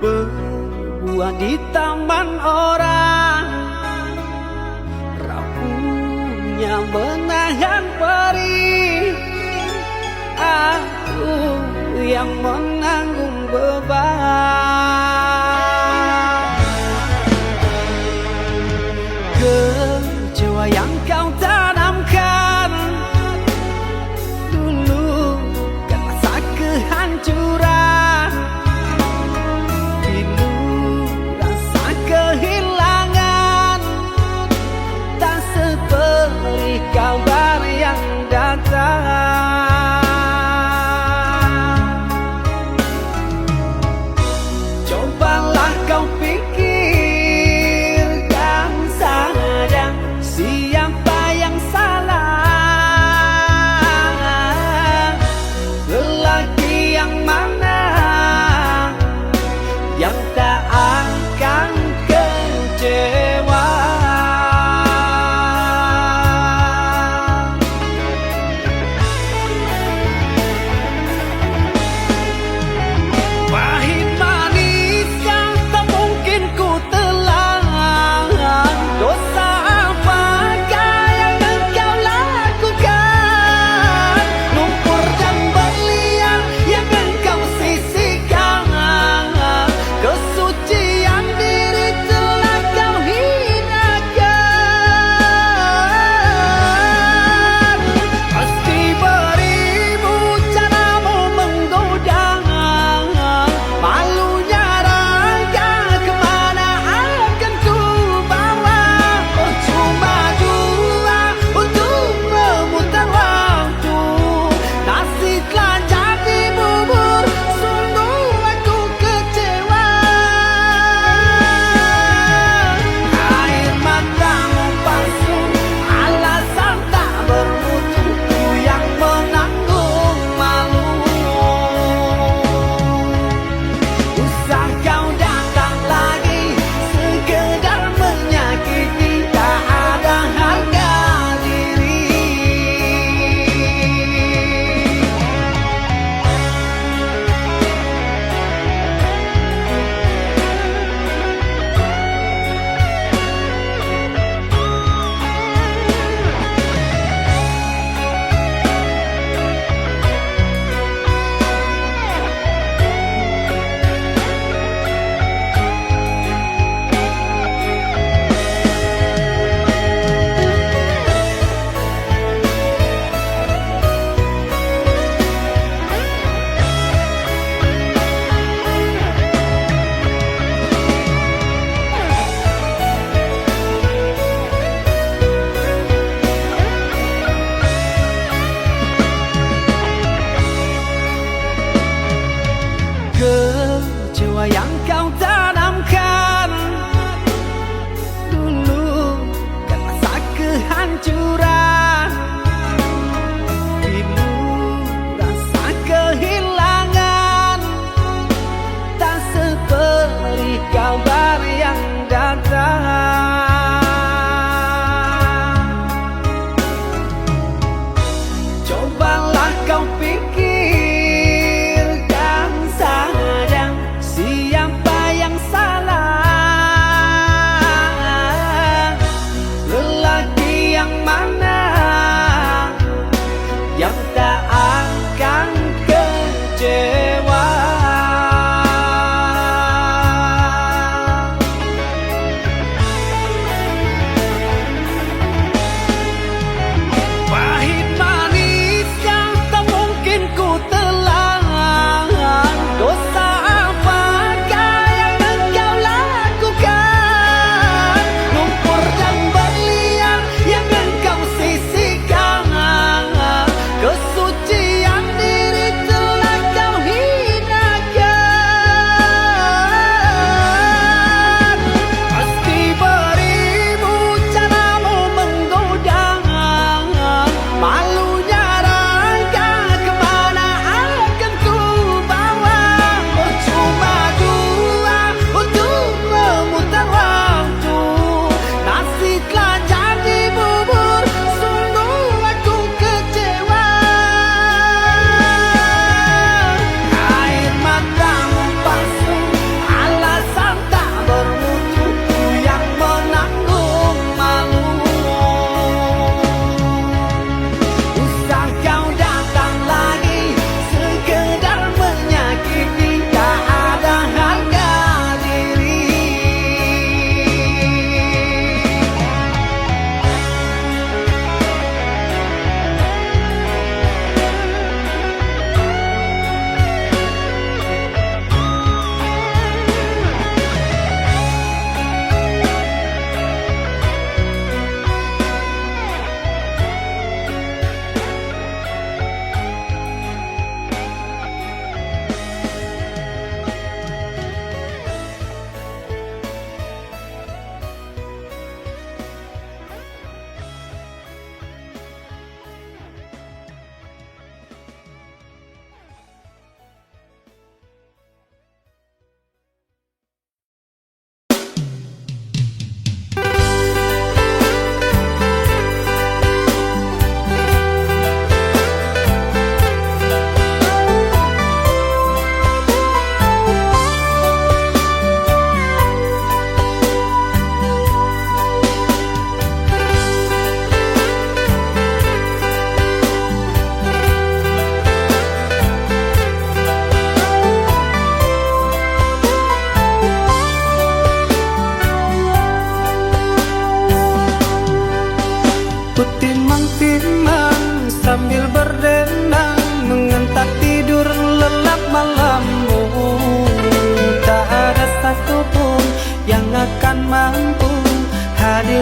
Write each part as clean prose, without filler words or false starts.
Berbuah di taman orang, rapuhnya menahan perih. Aku yang menanggung beban. Kecewa yang kau tanamkan dulu kan rasa kehancuran. Pilu rasa kehilangan, tak seperti kabar yang datang. Cobalah kau pikirkan saja siapa yang salah, lelaki yang mana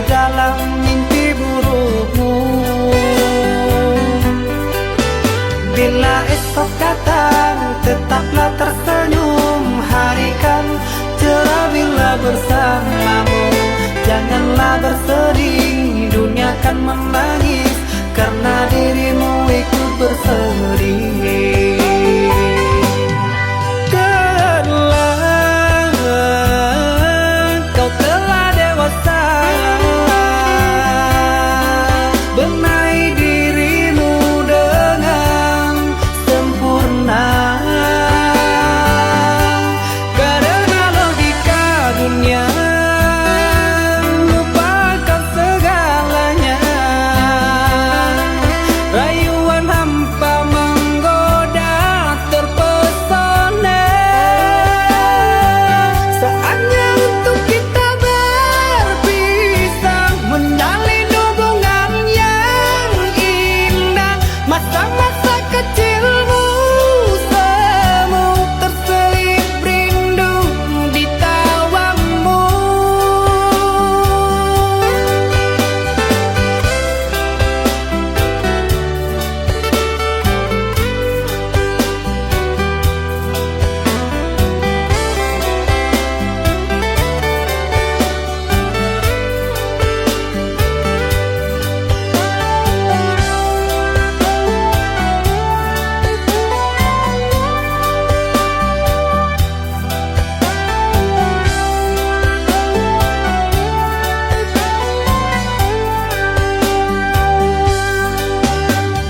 dalam mimpi burukmu. Bila esok datang tetaplah tersenyum, hari kan cerah bila bersamamu. Janganlah bersedih, dunia kan menangis karena dirimu ikut bersedih. Kau telah dewasa, benahi dirimu dengan sempurna. Karena logika dunia lupakan segalanya. Rayuan hampa menggoda terpesona. Saatnya untuk kita berpisah, menjalin hubungan yang indah. Masa-masa kecilmu semu terselip rindu di tawamu.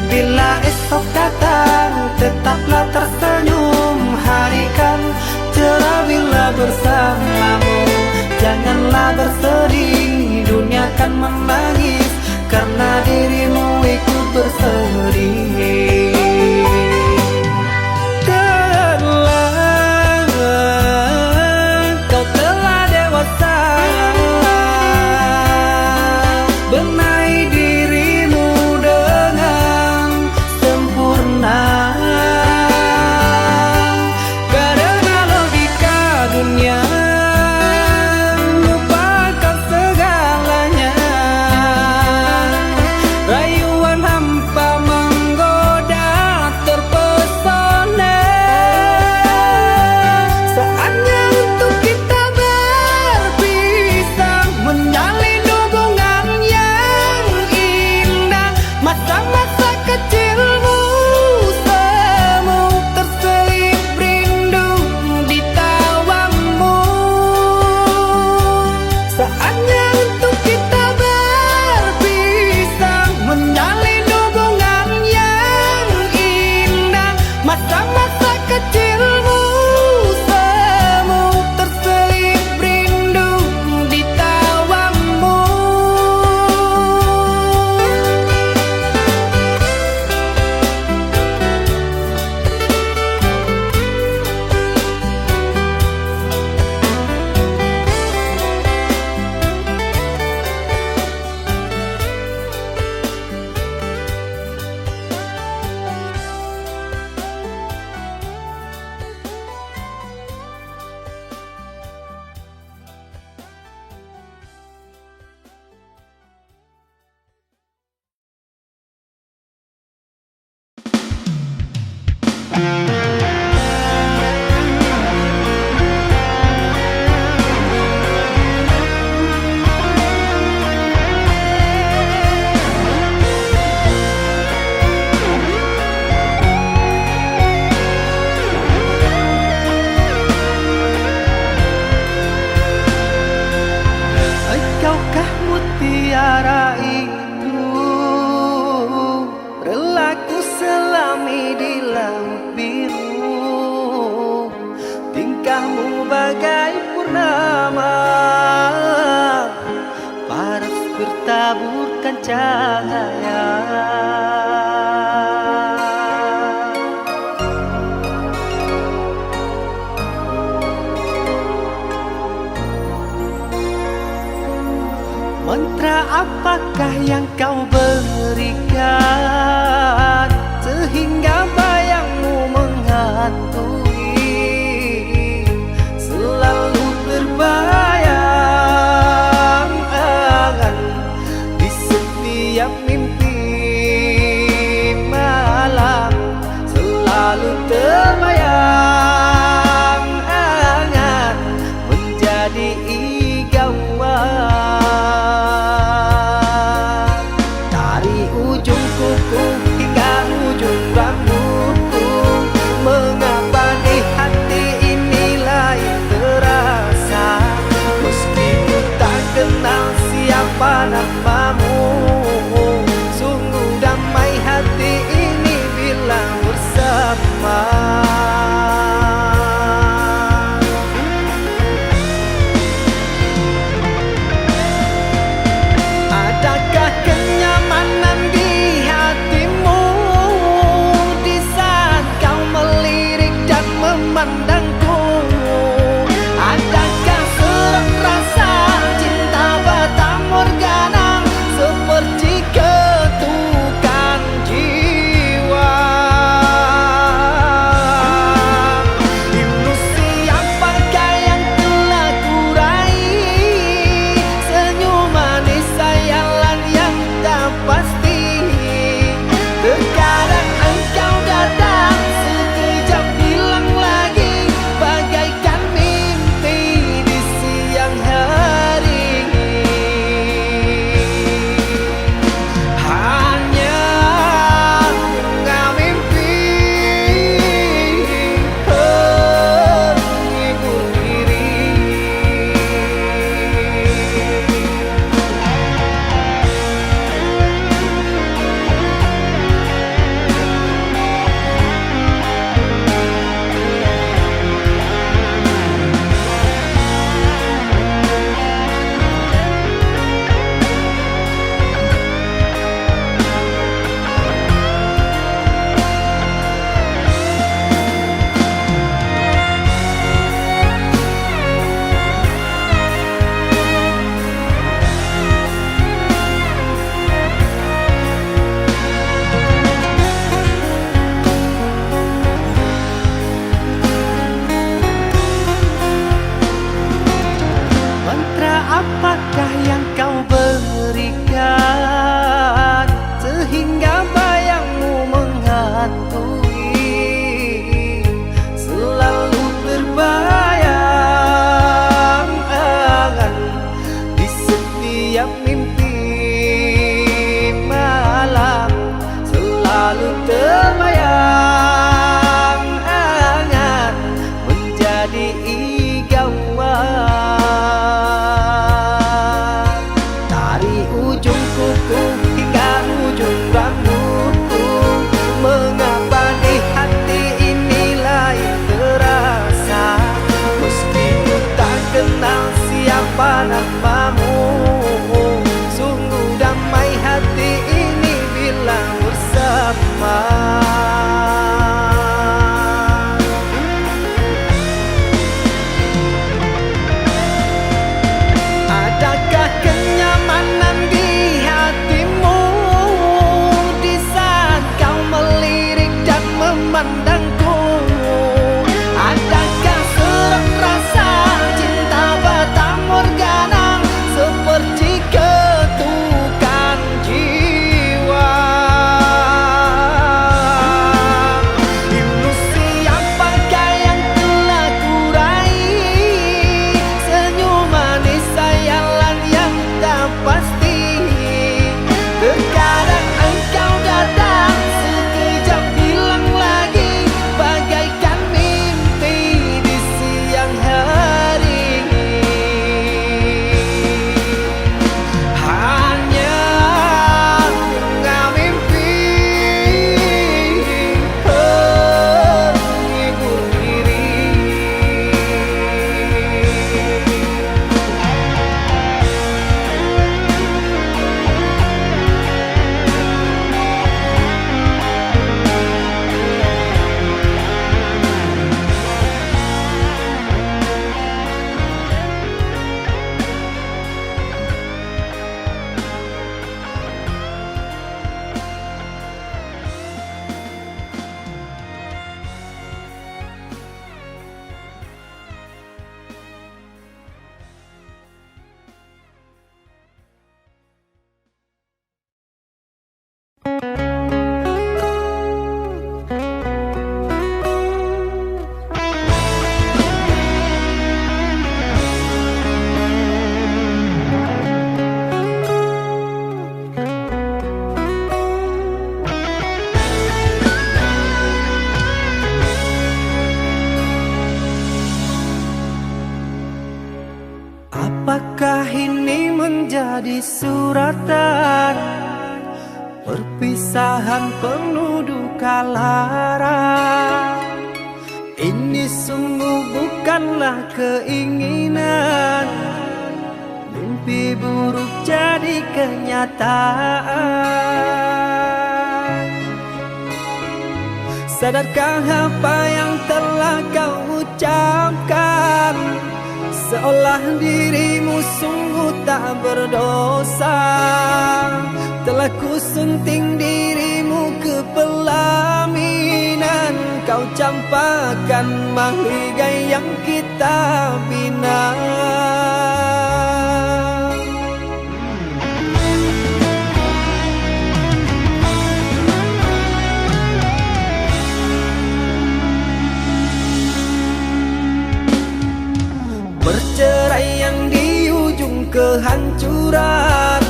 Bila esok datang tetaplah tersenyum, hari kan cerah bila bersamamu. Janganlah bersedih, dunia kan menangis karena dirimu ikut bersedih. Kau telah dewasa, benahi dirimu dengan sempurna. Karena logika dunia lupakan segalanya. Rayuan hampa menggoda terpesona. Saatnya untuk kita berpisah, menjalin hubungan yang indah. Masa-masa kecilmu semu terselip rindu di tawamu. Saatnya untuk kita berpisah, menjalin hubungan yang indah. Masa-masa kecilmu semu terselip rindu di tawamu. Engkaukah mutiara itu, relaku selami di laut biru. Tingkahmu bagai purnama, paras bertaburkan cahaya. Mantra apakah yang kau berikan sehingga bayangmu menghantui, selalu terbayang angan memandangku. Adakah surat rasa cinta fata morgana seperti ketukan jiwa? Ilusi apakah yang telah kurai? Senyum manis sayalan yang tak pasti. Terkadang engkau datang sekejap hilang lagi, bagaikan mimpi di siang hari. Hanya bunga mimpi menghibur diri. Mantra apakah yang kau berikan sehingga bayangmu menghantui, selalu berbayang-bayang di setiap mimpi malam, selalu terbayang-bayang menjadi igauan. Dari ujung kuku hingga ujung rambutku, mengapa di hati ini lain terasa? Meski ku tak kenal siapa namamu, sungguh damai hati ini bila bersama. Adakah kenyamanan di hatimu di saat kau melirik dan memandangku? Adakah surat rasa cinta fata morgana seperti ketukan jiwa? Ilusi apakah yang telah kurai? Senyum manis sayalan yang tak pasti. Terkadang engkau datang sekejap hilang lagi, bagaikan mimpi di siang hari. Hanya bunga mimpi menghibur diri. Apakah ini menjadi suratan perpisahan penuh duka lara? Ini sungguh bukanlah keinginan, mimpi buruk jadi kenyataan. Sadarkah apa yang telah kau ucapkan? ucapkan, seolah dirimu sungguh tak berdosa. Telah kusunting dirimu ke pelaminan, kau campakkan mahligai yang kita bina. Perceraian di ujung kehancuran,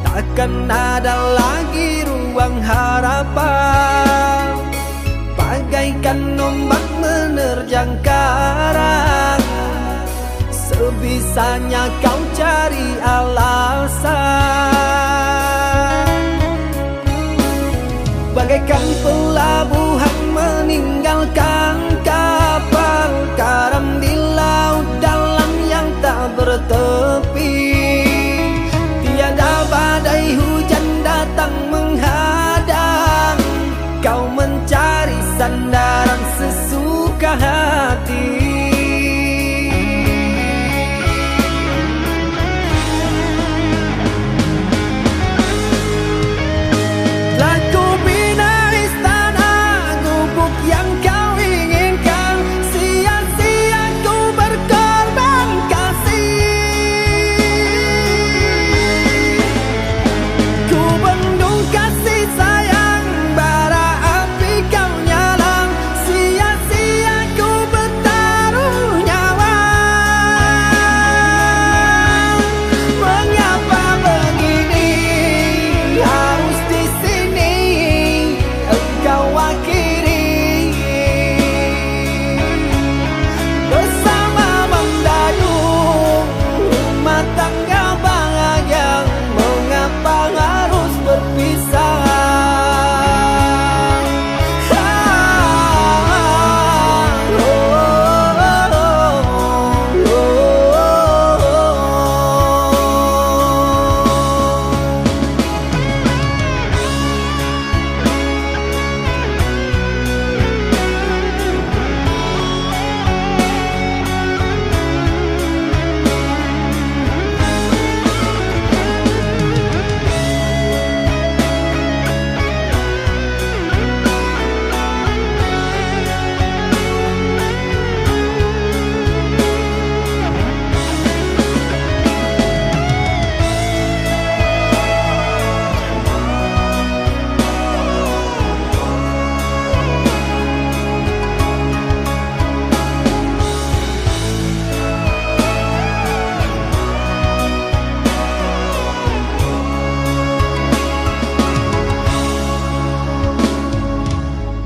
takkan ada lagi ruang harapan. Bagaikan ombak menerjang karang, sebisanya kau cari alasan. Bagaikan pelabuhan meninggalkan kapal karam di laut dalam yang tak bertepi. Tiada badai hujan datang menghadang, kau mencari sandaran sesuka hati.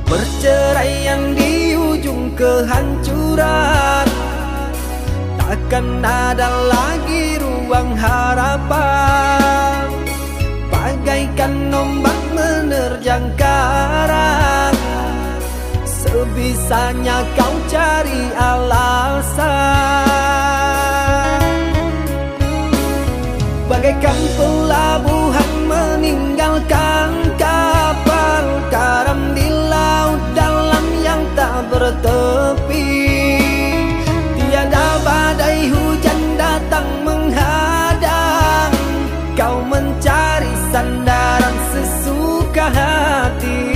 Perceraian di ujung kehancuran, takkan ada lagi ruang harapan. Bagaikan ombak menerjang karang, sebisanya kau cari alasan. Bagaikan pelabuhan meninggalkan kapal karam di laut dalam yang tak bertepi. Tiada badai hujan datang menghadang, kau mencari sandaran sesuka hati.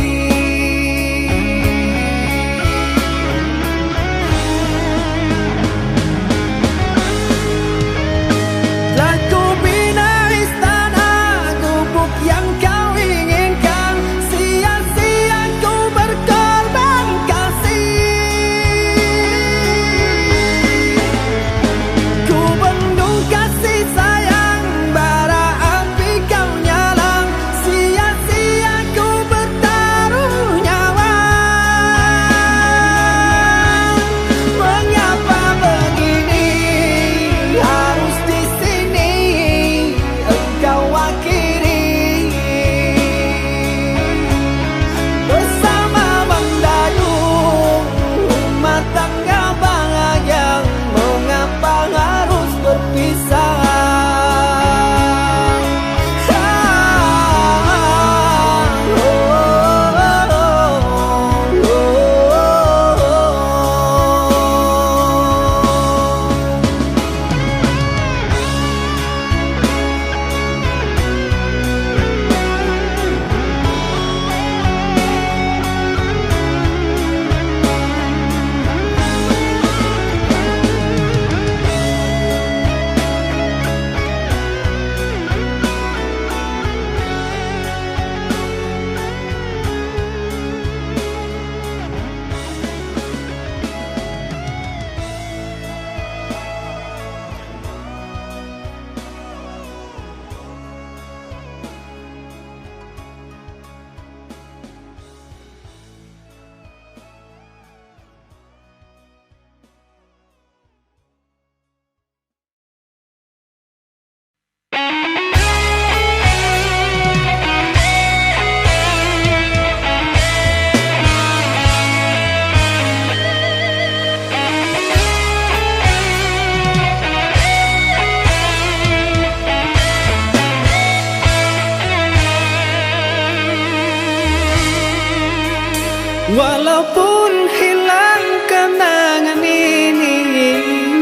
Walaupun hilang kenangan ini,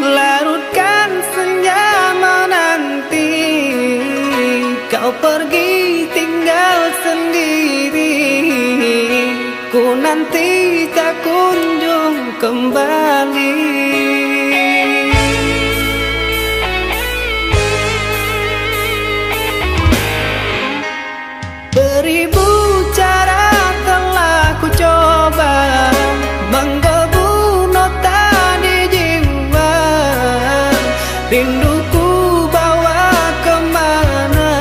larutkan senja menanti. Kau pergi tinggal sendiri, ku nanti tak kunjung kembali. Beribu cara telah ku coba menggebu nota di jiwa. Rinduku bawa kemana,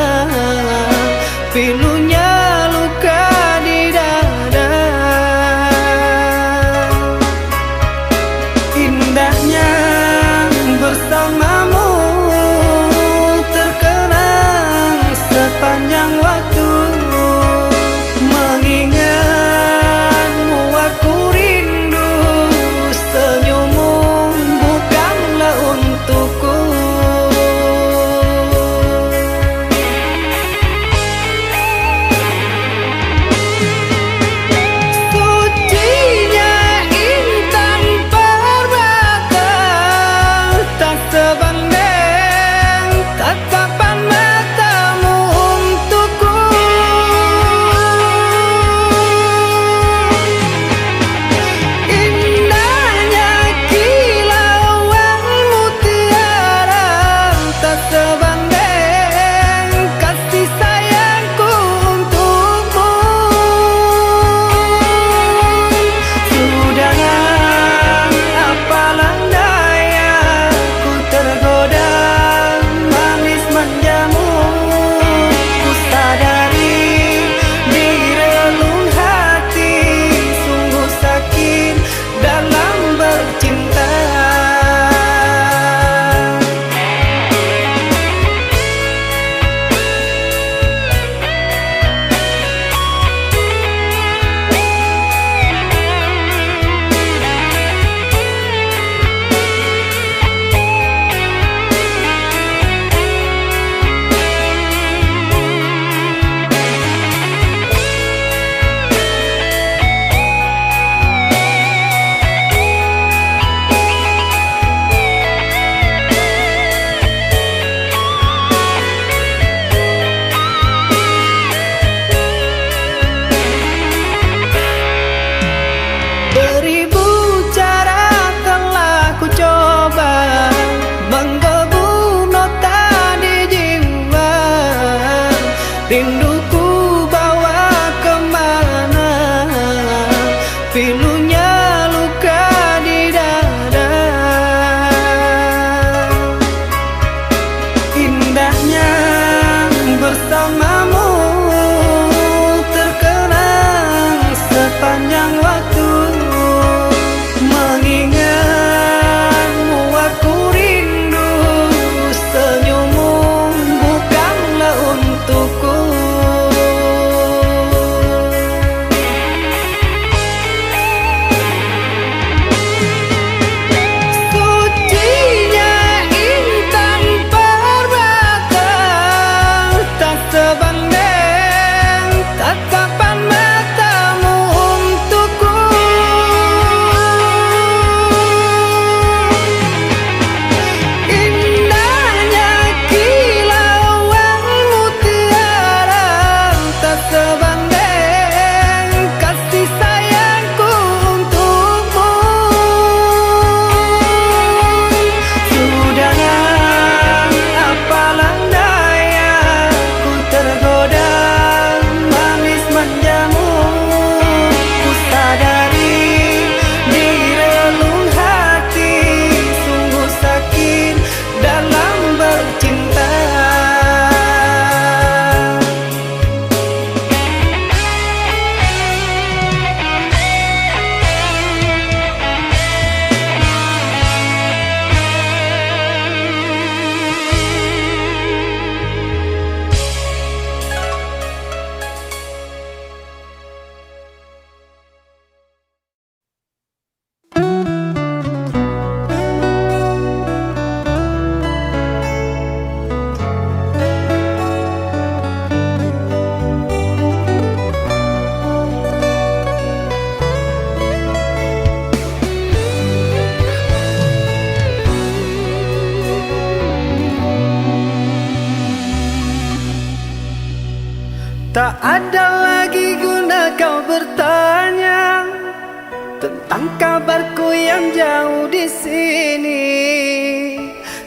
yang jauh di sini,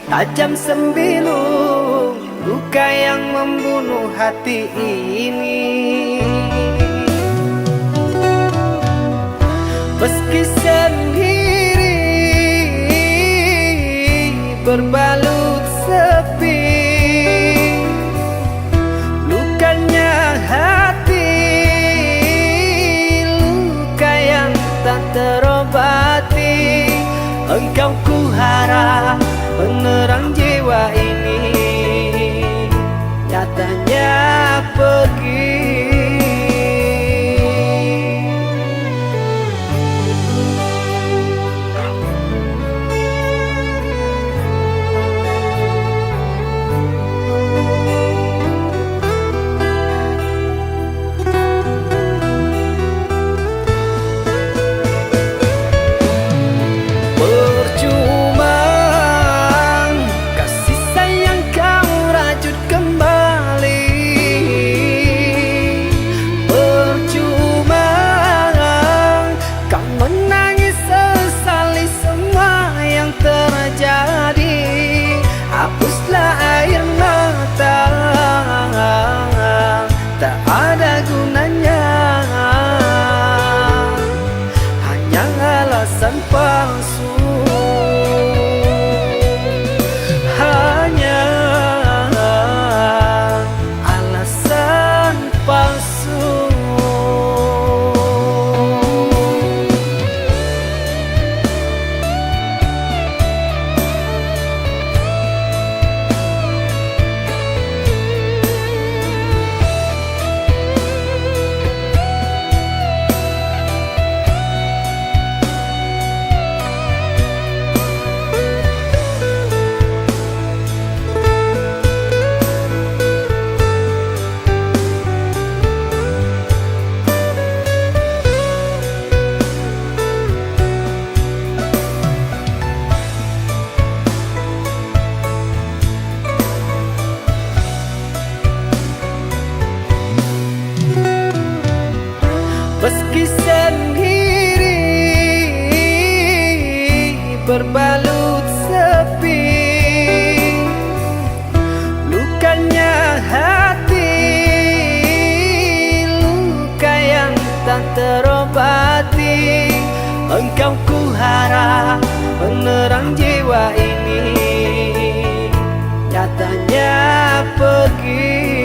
tajam sembilu luka yang membunuh hati ini. Meski sendiri berbalut sepi, lukanya hati, luka yang tak terobati. Engkau ku harap penerang jiwa ini, nyatanya pergi. Hapuslah air mata, tak ada gunanya, hanya alasan palsu, hanya alasan palsu. Meski sendiri berbalut sepi, lukanya hati, luka yang tak terobati. Engkau ku harap penerang jiwa ini, nyatanya pergi.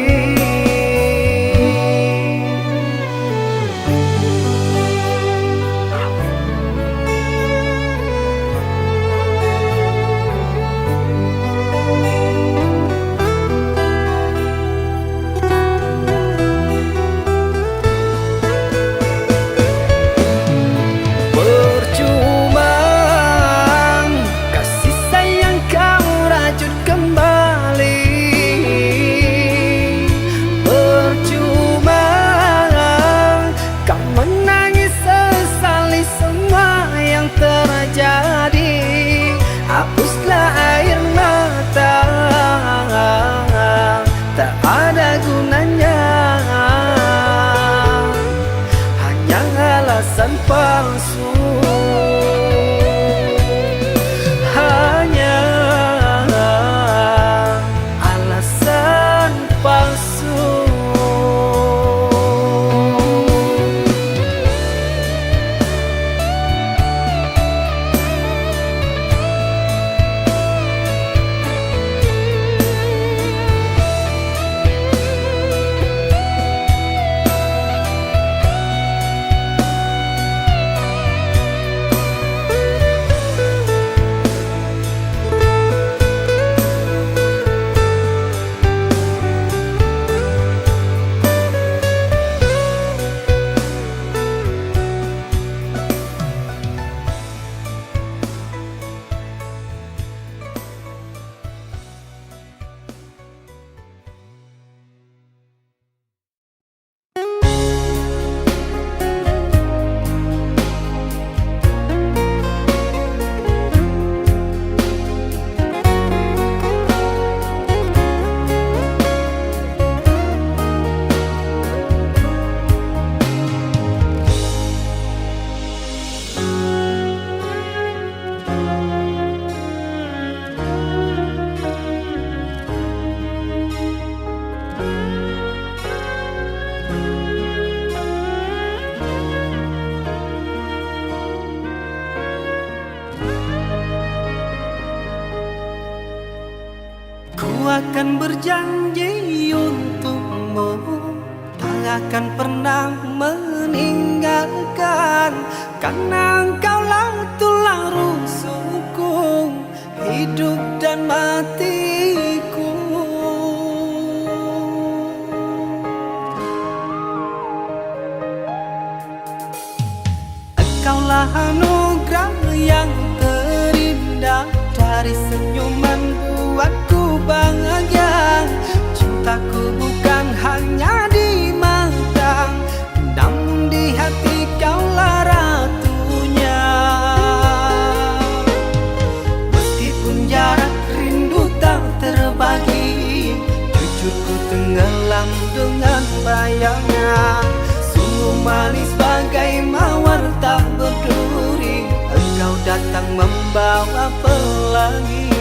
akan berjanji untukmu, tak akan pernah meninggalkan, karena engkaulah tulang rusukku, hidup dan matiku. Engkaulah anugerah yang terindah, dari senyuman buatku bahagia. Cintaku bukan hanya di mata, namun di hati kaulah ratunya. Meskipun jarak rindu tak terbagi, jujur ku tenggelam dengan bayangnya. Sungguh manis bagai mawar tak berduri, engkau datang membawa pelangi.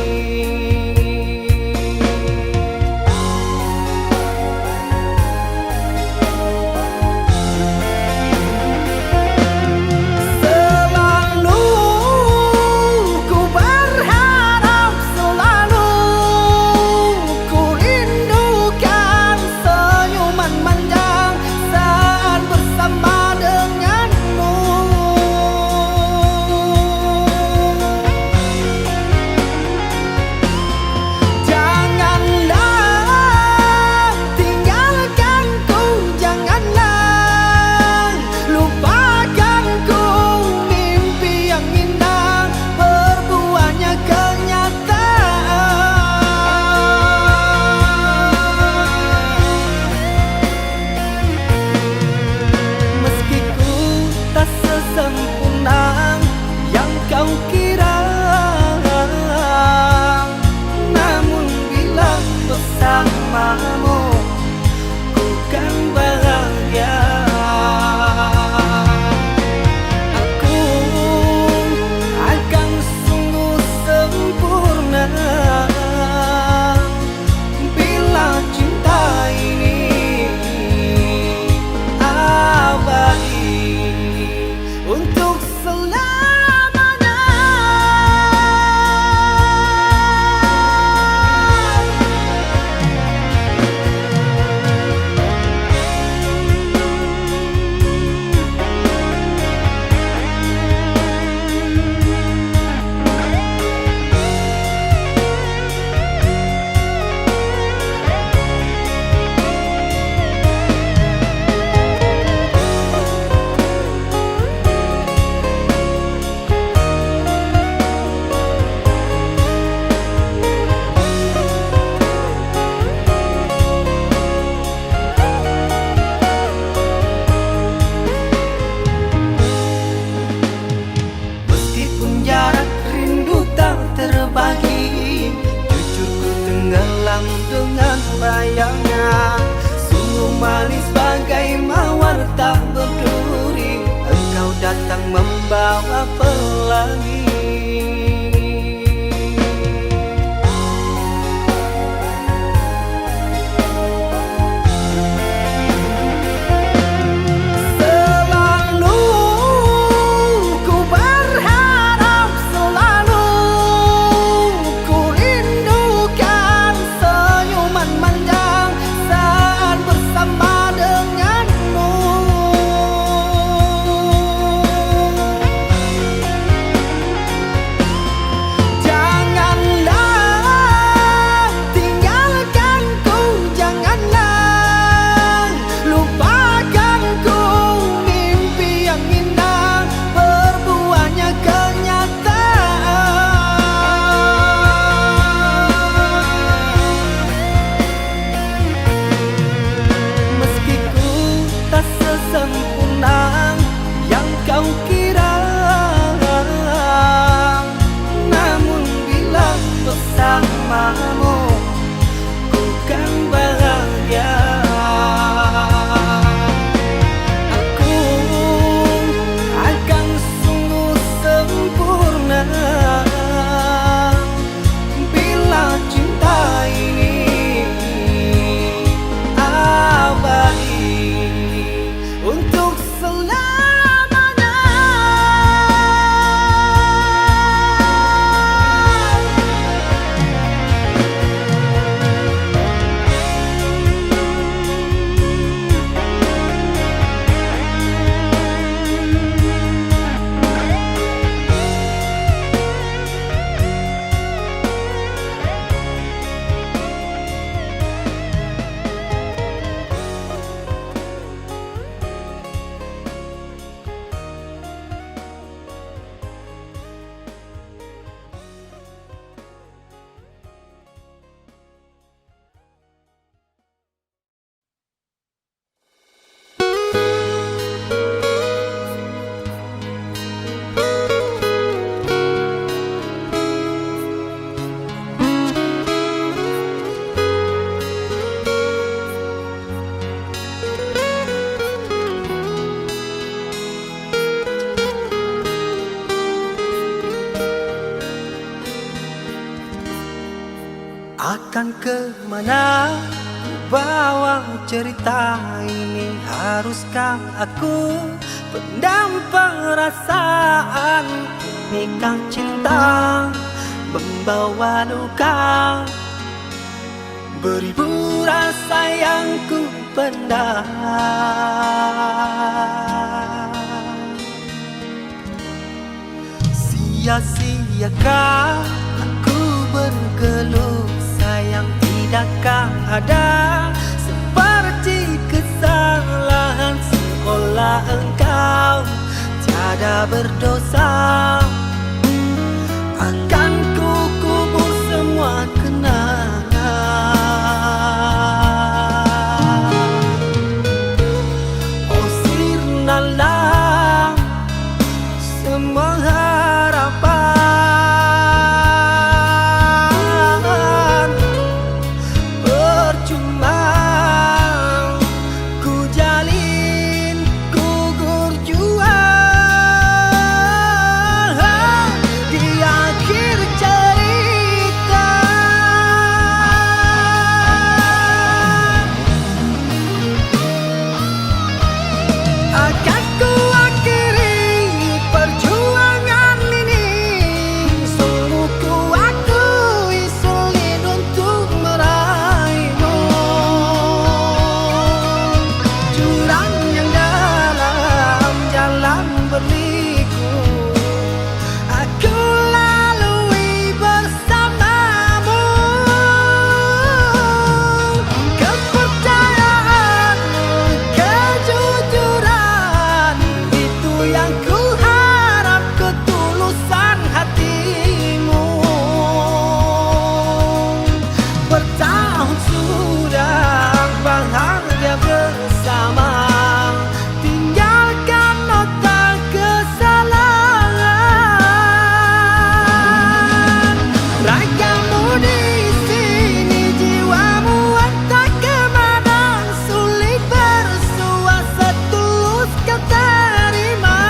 Ku kan bahagia. Aku akan sungguh sempurna bila cinta ini abadi untuk selamanya. Terbagi, jujur ku tenggelam dengan bayangnya. Sungguh manis bagai mawar tak berduri, engkau datang membawa pelangi. Sempurna yang kau kira, namun bila bersamamu ku kan bahagia. Aku akan sungguh sempurna bila cinta ini abadi untuk selamanya. Akan kemana ku bawa cerita ini? Haruskah aku pendam perasaan ini? Kang cinta membawa luka, beribu rasa yang ku pendam. Sia-siakah aku bergeluh sayang, tidakkah ada seperti kesalahan, seolah engkau tiada berdosa. Akan ku kubur semua kenangan. Oh sirnalah semua harapan, percuma ku jalin gugur jua. Di akhir cerita akan ku akhiri perjuangan ini. Sungguh ku akui sulit untuk meraihmu, jurang yang dalam jalan berliku aku lalui bersamamu. Kepercayaan, kejujuran, itu yang ku harap, ketulusan hatimu. Bertahun sudah bahagia bersama, tinggalkan nota kesalahan. Ragamu di sini, jiwamu entah kemana, sulit bersua setulus kau terima.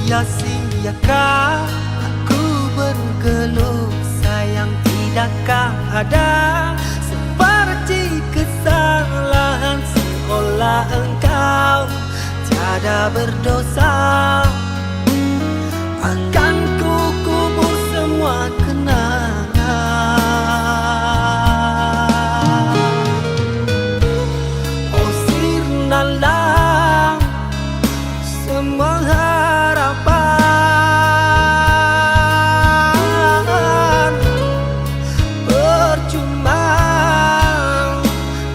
Sia-siakah aku bergeluh sayang, tidakkah ada seperti kesalahan, seolah engkau tiada berdosa. Akan ku kubur semua kenangan. Oh sirnalah semua harapan, percuma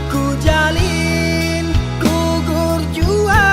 ku jalin gugur jua.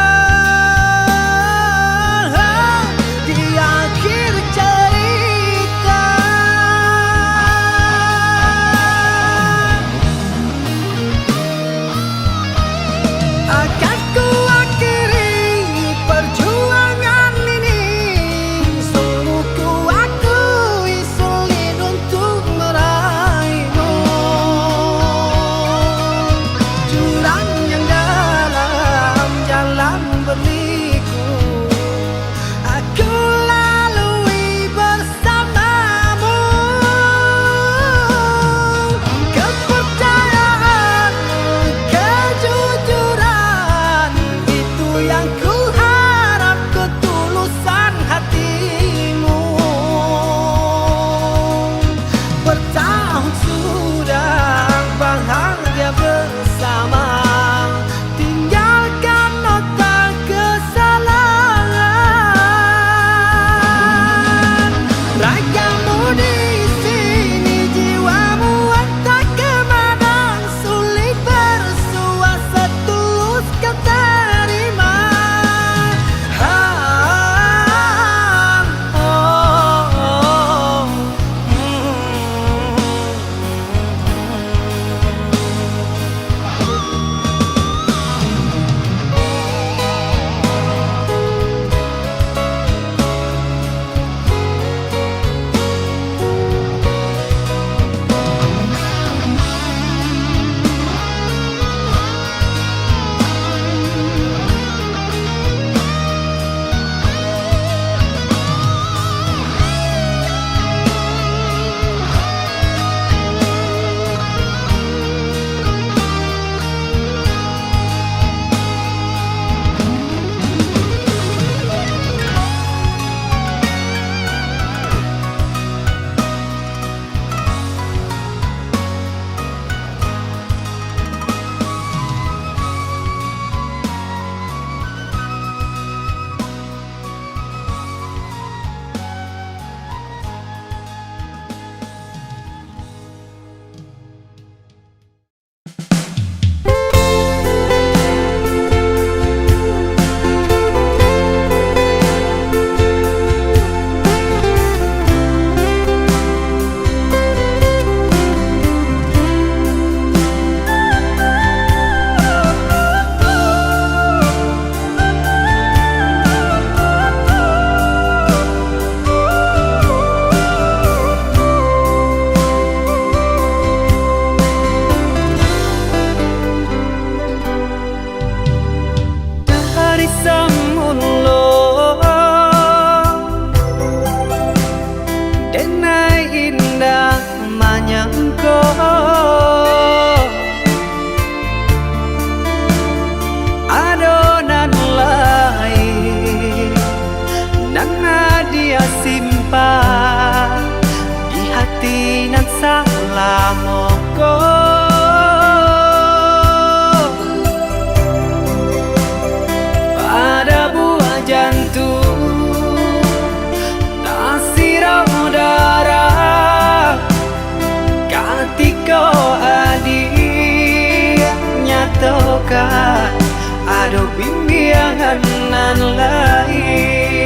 ada bimbingan nan lain.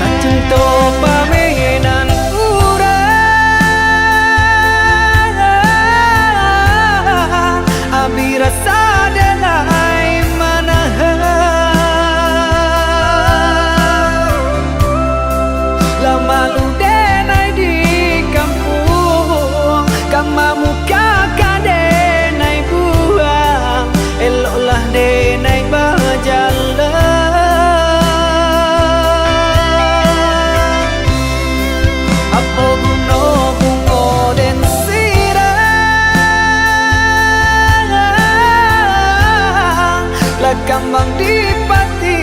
Tak cinta pamenan urang, abi rasa denai manahan. Lama lu denai di kampung, kamamu kakak denai buang, eloklah denai berjalan. Apa guna bunga dan sirang, lah kambang di pati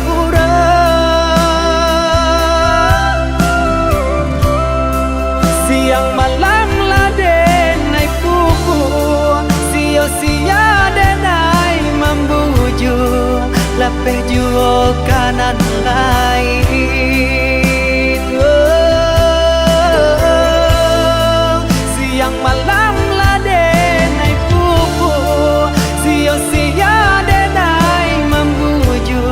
urang. Siang malam lah denai pupuk, sia-sia denai membuju, lapeh jua kanan lain. Oh, siang malam lah denai pupuk, sia-sia denai membuju,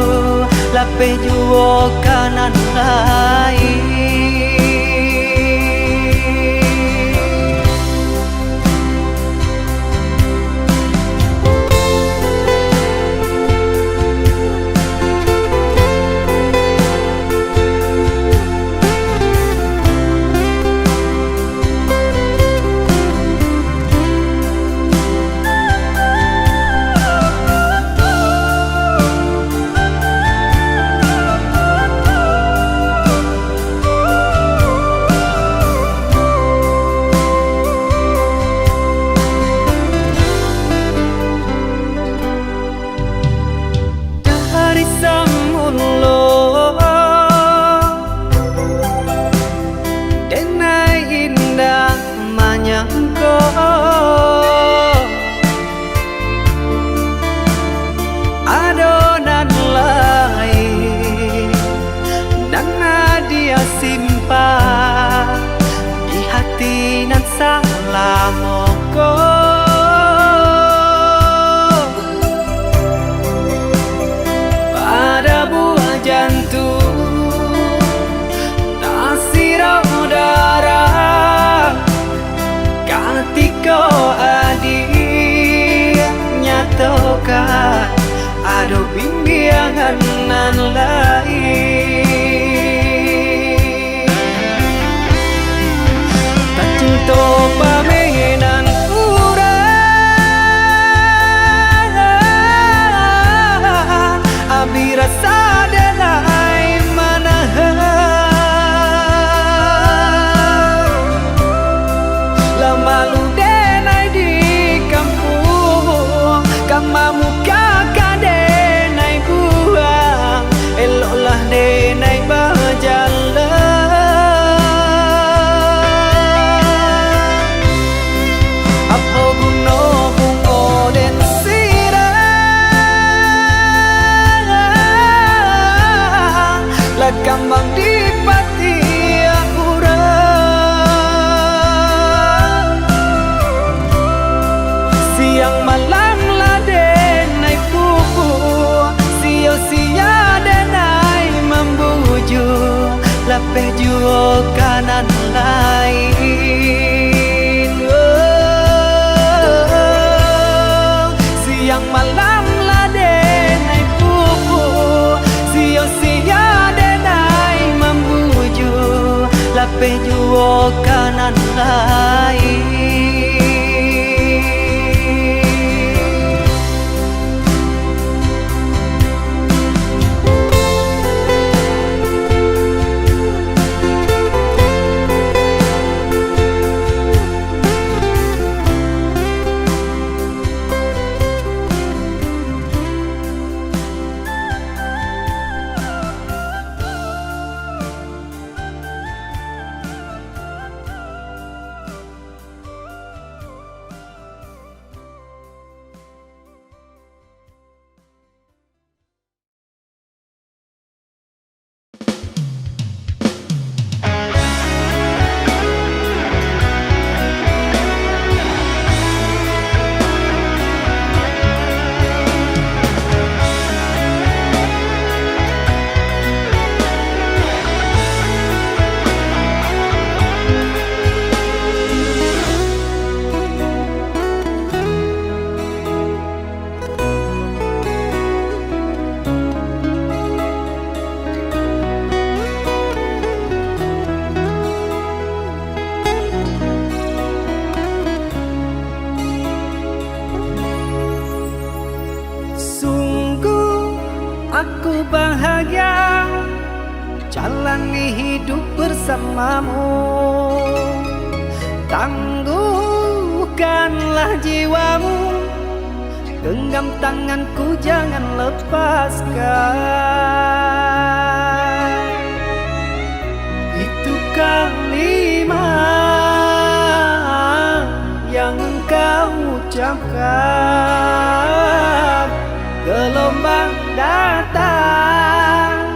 lapeh jua kanan lain. Adonan lain dan dia simpan di hati nan salah moko. Pada buah jantung tak sirau darah, ketika adik nyatakan ada bimbingan nan lain. Tak cinta pamenan urang, abi rasa denai manahan. Lama lu denai di kampung, kamamu kakak denai buang, eloklah denai berjalan. Apa guna bunga dan sirang, lah kambang di pati urang. Siang malam lah denai pupuk, sia-sia denai membuju, lapeh jua kanan lain. Oh, siang malam lah denai pupuk, sia-sia denai membuju, lapeh jua kanan lain. Aku bahagia jalani hidup bersamamu. Tangguhkanlah jiwamu, genggam tanganku jangan lepaskan. Itu kalimat yang engkau ucapkan. Gelombang datang,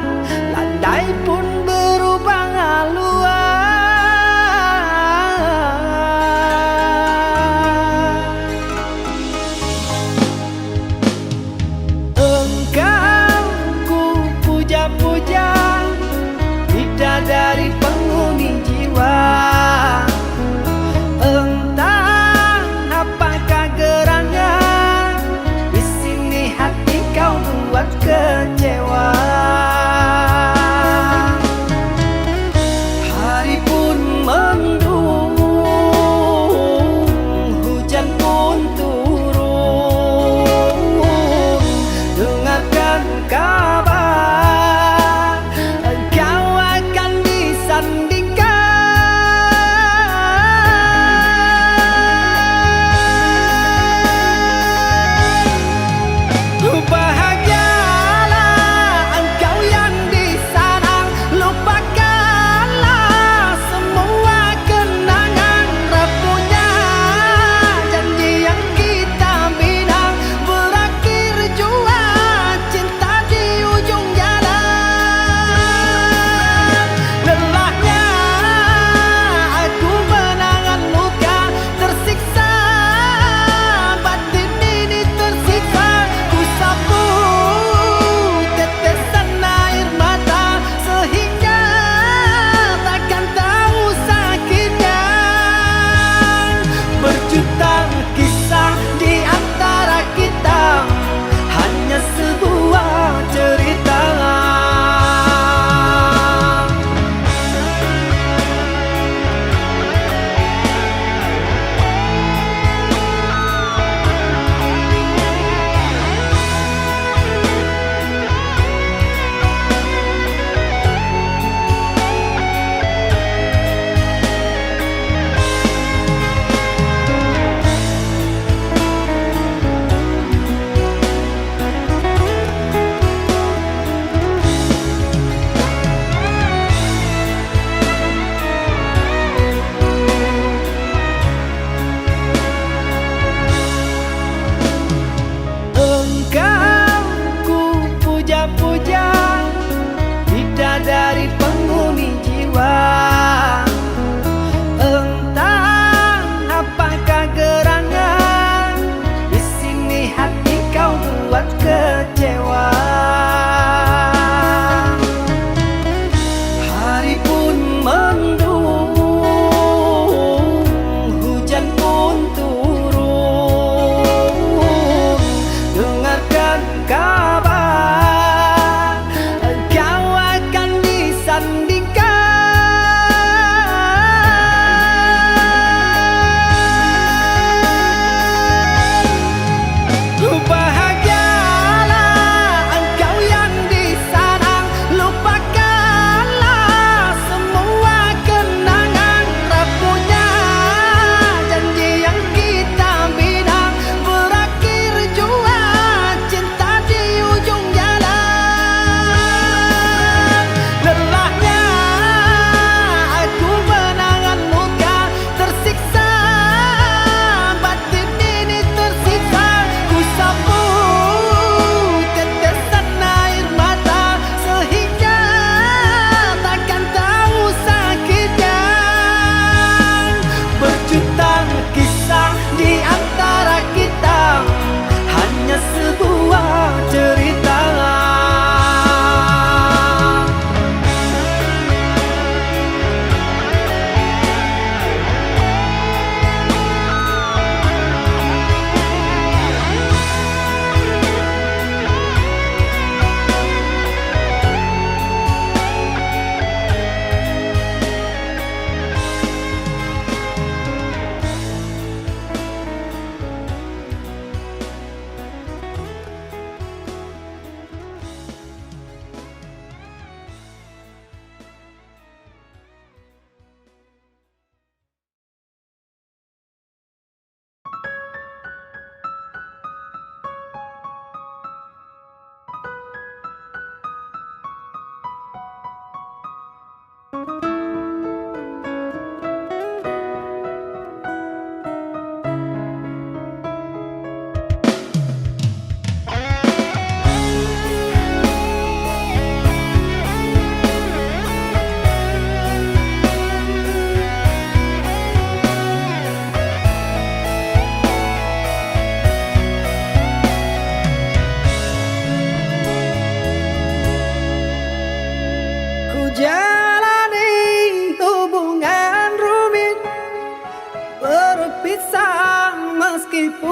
landai pun berubah haluan. Engkau ku puja-puja, bidadari penghuni jiwa. Entah apakah gerangan, di sini hati kau buat kecewa. Hari pun mendung, hujan pun turun. Dengarkan kabar, engkau akan disandingkan.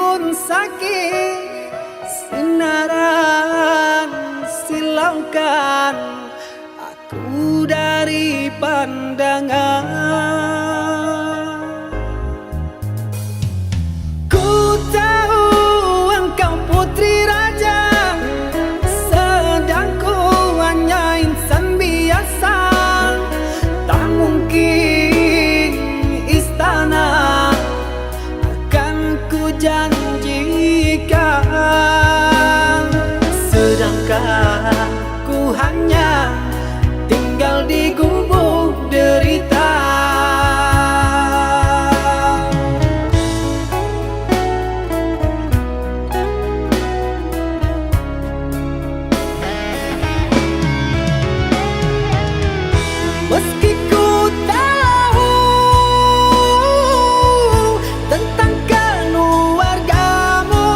pun sakit, sinaran silaukan aku dari pandangan. Ku tahu engkau putri raja, sedang ku hanya insan biasa. Tak mungkin istana akan ku janjikan, sedangkan ku hanya tinggal di gubuk derita. Meski ku tahu tentang keluargamu,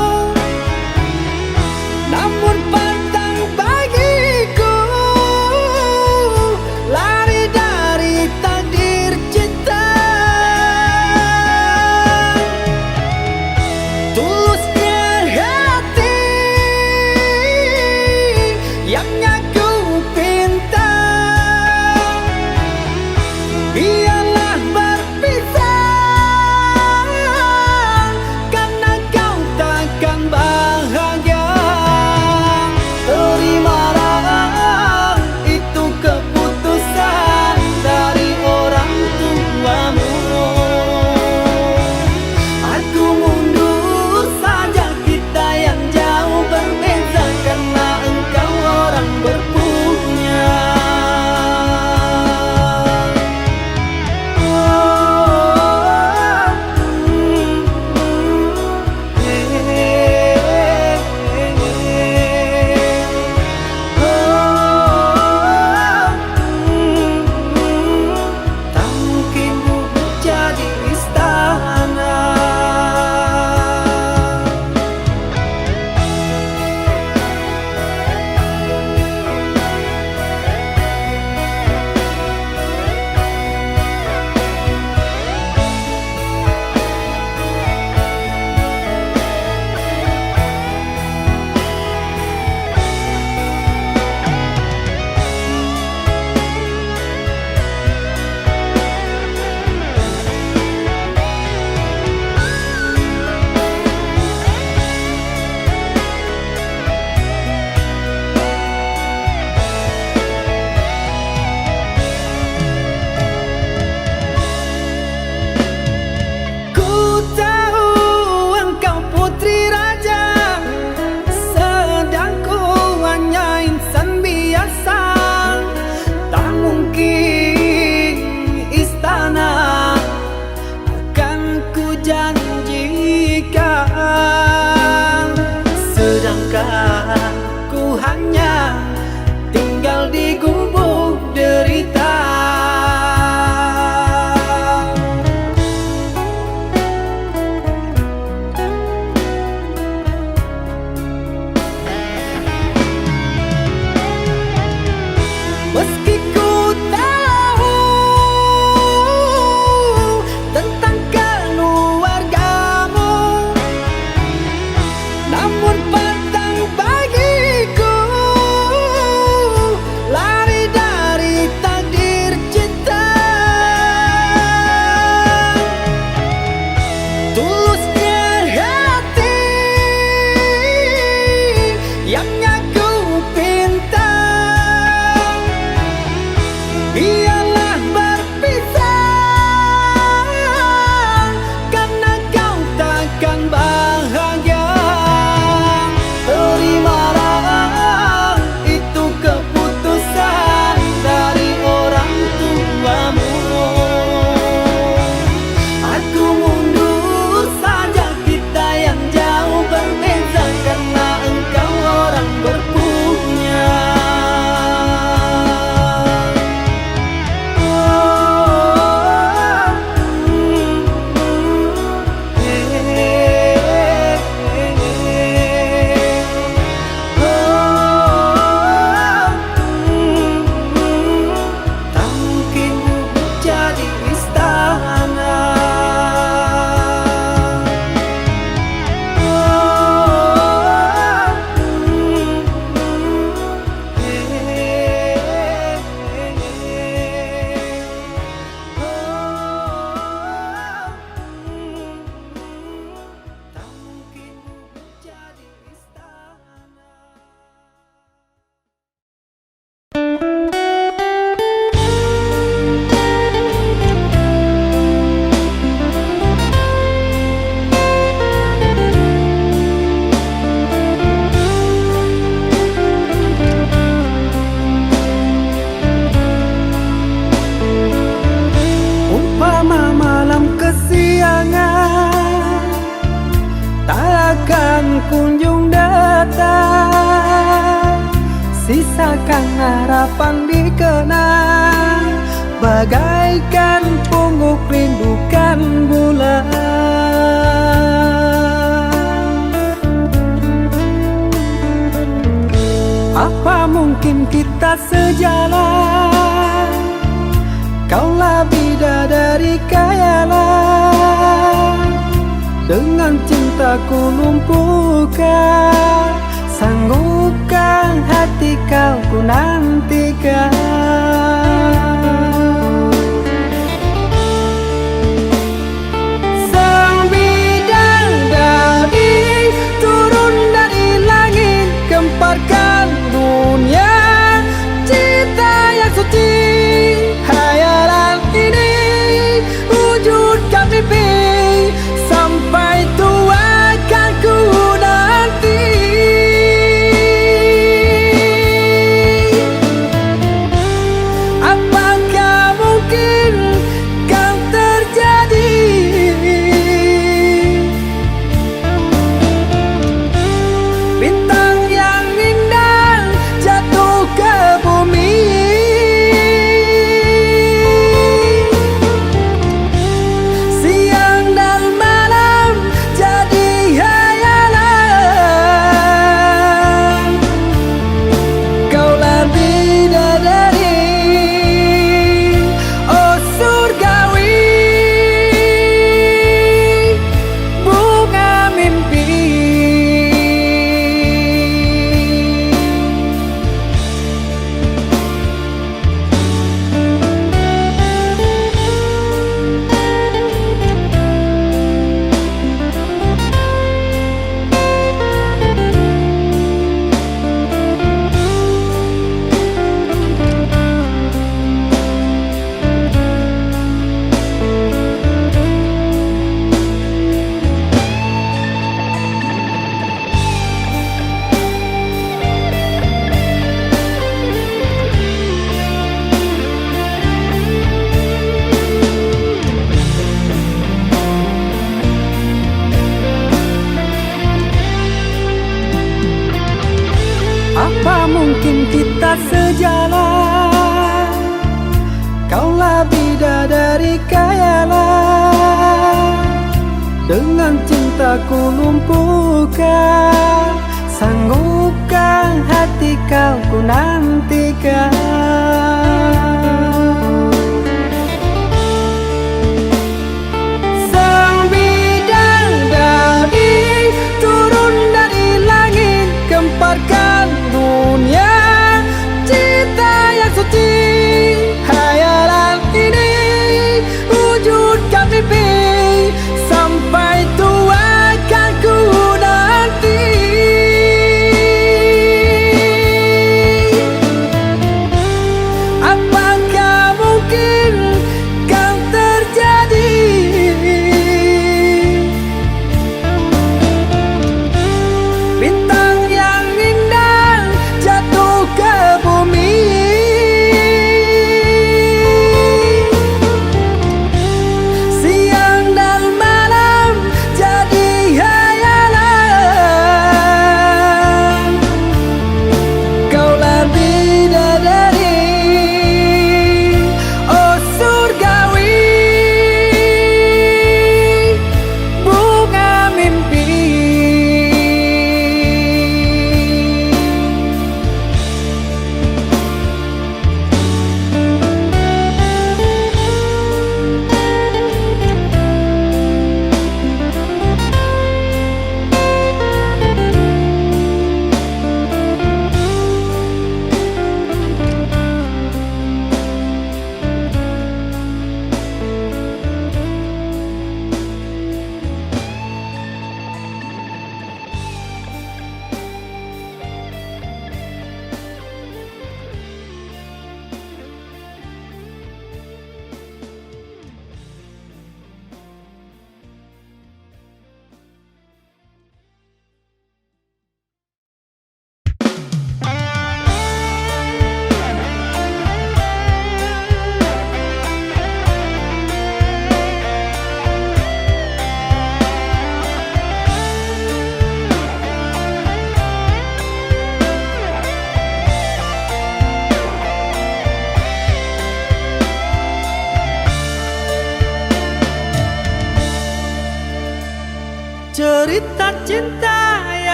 bulan kunjung datang, sisakan harapan dikenang, bagaikan pungguk rindukan bulan. Apa mungkin kita sejalan? Kaulah bidadari khayalan, dengan cintaku lumpuhkan, sanggupkan hati kau ku nantikan. Sang bidadari turun dari langit, gemparkan dunia cinta yang suci. Hayalan ini wujudkan mimpi, sampai tua kan ku nanti. Apakah mungkin kan terjadi? Bintang yang indah jatuh ke bumi, siang dan malam jadi hayalan. Kaulah bidadari, oh surgawi, bunga mimpi. Apa mungkin kita sejalan? Kaulah bidadari khayalan, dengan cintaku lumpuhkan, sanggupkan hati kau ku nantikan. Sang bidadari turun dari langit, gemparkan dunia cinta yang suci. Hayalan ini wujudkan mimpi, sampai tua kan ku nanti.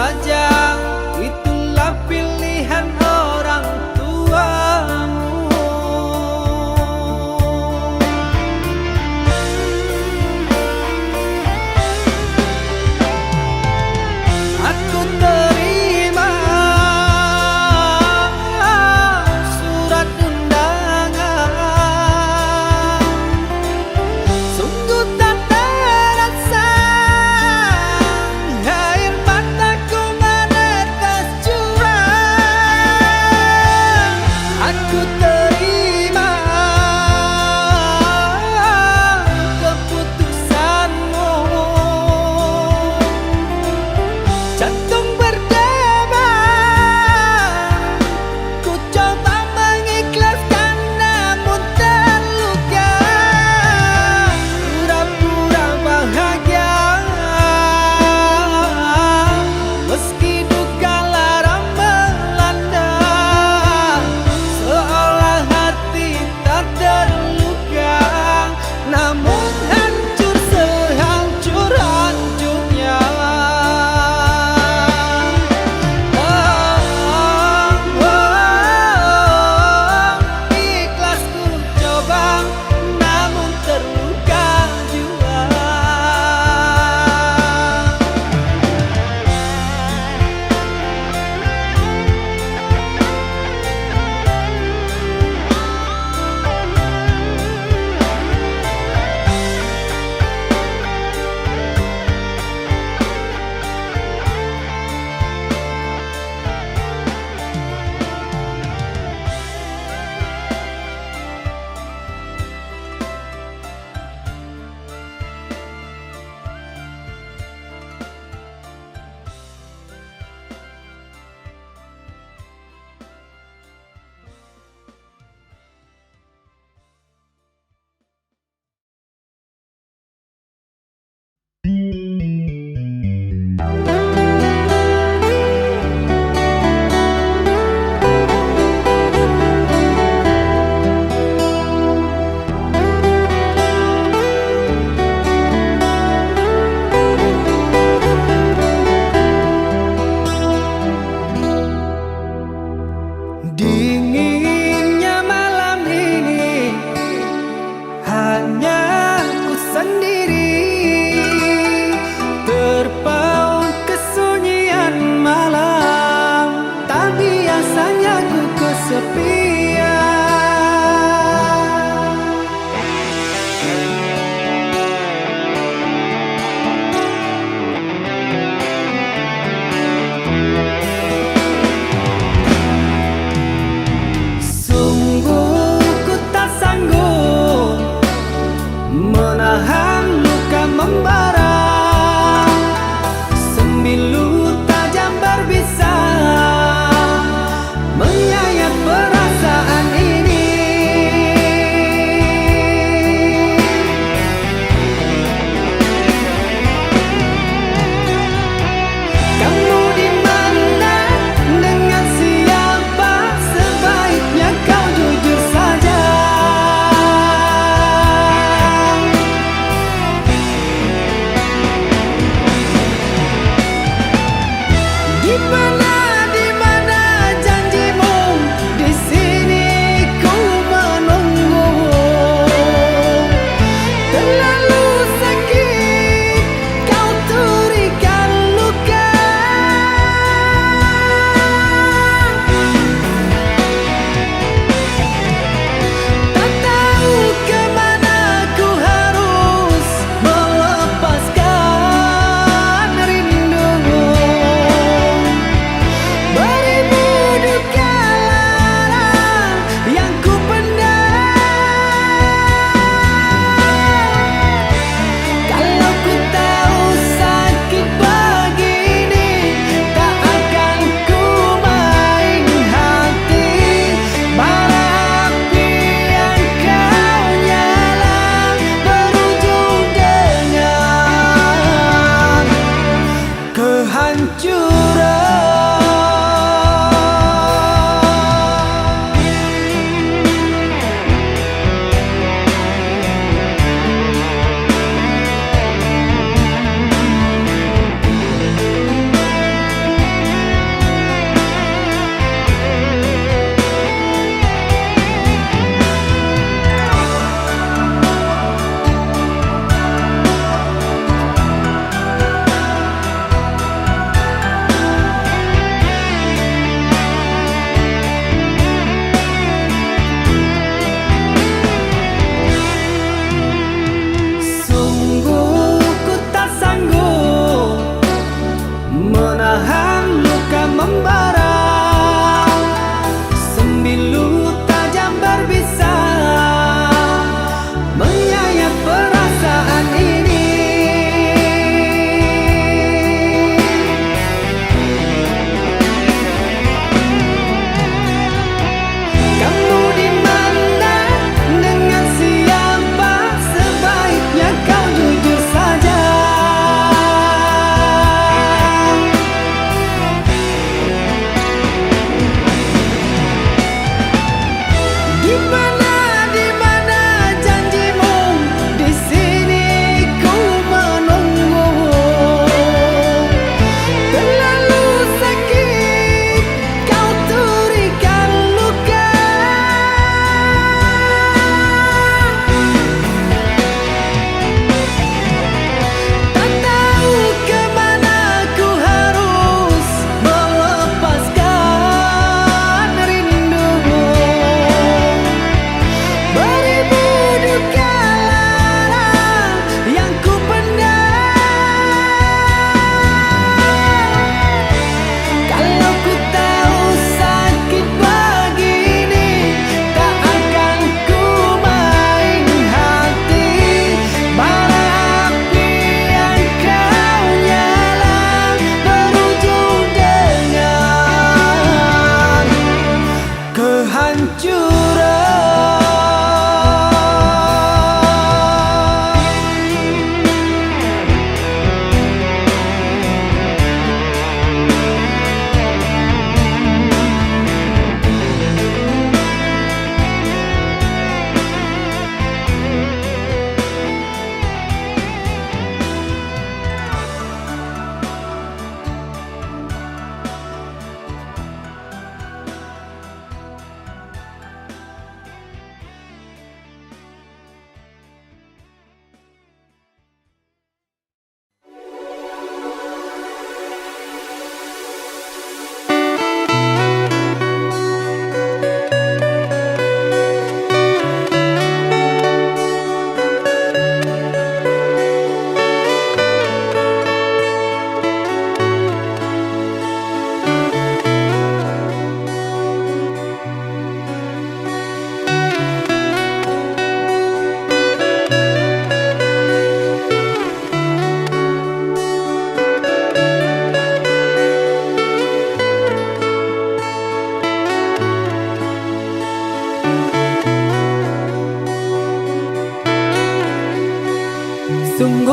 saja, itulah pilihan orang tuamu. Aku terima surat undangan, sungguh tak terasa air mataku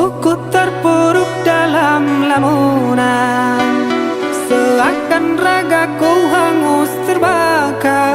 Tubuhku terpuruk dalam lamunan, seakan ragaku hangus terbakar.